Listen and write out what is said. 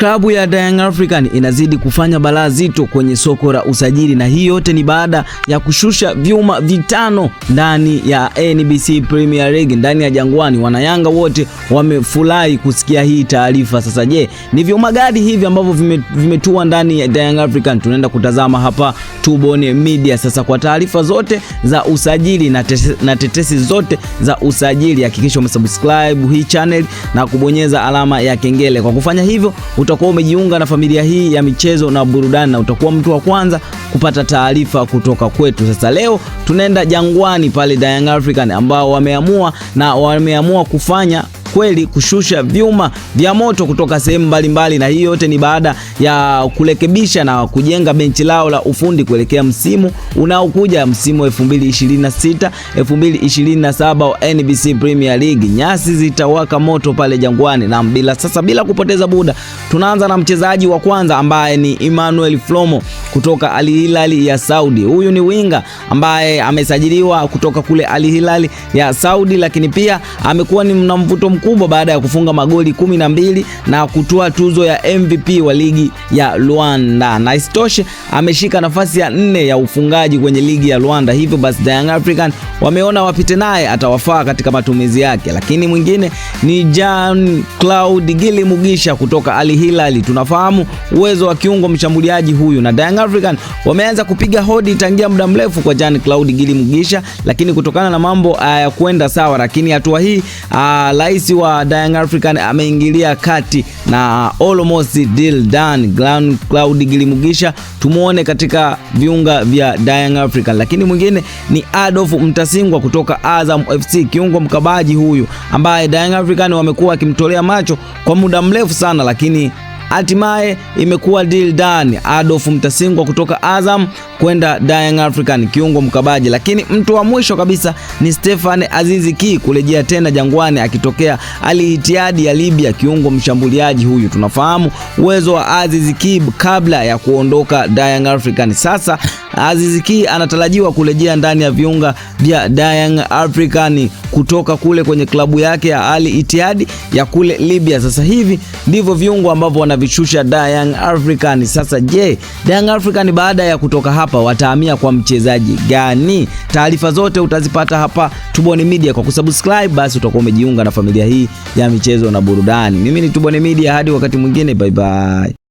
Klabu ya Young African inazidi kufanya balaa zito kwenye soko la usajili, na hii yote ni baada ya kushusha vyuma vitano ndani ya NBC Premier League ndani ya Jangwani. Wanayanga wote wamefurahi kusikia hii taarifa. Sasa je, ni vyuma gani hivi ambavyo vimetua ndani ya Young African? Tunaenda kutazama hapa Tubone Media. Sasa kwa taarifa zote za usajili na tetesi zote za usajili, hakikisha umesubscribe hii channel na kubonyeza alama ya kengele. Kwa kufanya hivyo utakuwa umejiunga na familia hii ya michezo na burudani na utakuwa mtu wa kwanza kupata taarifa kutoka kwetu. Sasa leo tunaenda Jangwani pale Young African ambao wameamua kufanya kweli kushusha vyuma vya moto kutoka sehemu mbalimbali, na hii yote ni baada ya kurekebisha na kujenga benchi lao la ufundi kuelekea msimu unaokuja, msimu 2026 2027 wa NBC Premier League. Nyasi zitawaka moto pale Jangwani, na bila kupoteza muda tunaanza na mchezaji wa kwanza ambaye ni Emmanuel Flomo kutoka Al Hilal ya Saudi. Huyu ni winga ambaye amesajiliwa kutoka kule Al Hilal ya Saudi, lakini pia amekuwa ni mvuto mkubwa baada ya kufunga magoli 12 na kutoa tuzo ya MVP wa ligi ya Rwanda, na isitoshe ameshika nafasi ya 4 ya ufungaji kwenye ligi ya Rwanda. Hivyo basi Young African wameona wapite naye, atawafaa katika matumizi yake. Lakini mwingine ni Jean-Claude Gili Mugisha kutoka Al Hilal. Tunafahamu uwezo wa kiungo mshambuliaji huyu, na Young African wameanza kupiga hodi tangia muda mrefu kwa Jean-Claude Gili Mugisha, lakini kutokana na mambo ya kwenda sawa, lakini hatua hii rais wa Young African ameingilia kati na almost deal done. Jean-Claude Gili Mugisha tumuone katika viunga vya Young African. Lakini mwingine ni Adolf Mtasingwa kutoka Azam FC, kiungo mkabaji huyu ambaye Young African wamekuwa wakimtolea macho kwa muda mrefu sana, lakini hatimaye imekuwa deal done. Adolf Mtasingwa kutoka Azam kwenda Young African, kiungo mkabaji. Lakini mtu wa mwisho kabisa ni Stefan Aziz Ki kurejea tena Jangwani akitokea Al Ittihad ya Libya, kiungo mshambuliaji huyu. Tunafahamu uwezo wa Aziz Ki kabla ya kuondoka Young African. Sasa Aziz Ki anatarajiwa kurejea ndani ya viunga vya Young African kutoka kule kwenye klabu yake ya Al Ittihad ya kule Libya. Sasa hivi ndivyo viungo ambavyo wanavishusha Young African. Sasa je, Young African baada ya kutoka hapa watahamia kwa mchezaji gani? Taarifa zote utazipata hapa Tubone Media. Kwa kusubscribe basi utakuwa umejiunga na familia hii ya michezo na burudani. Mimi ni Tubone Media, hadi wakati mwingine, bye bye.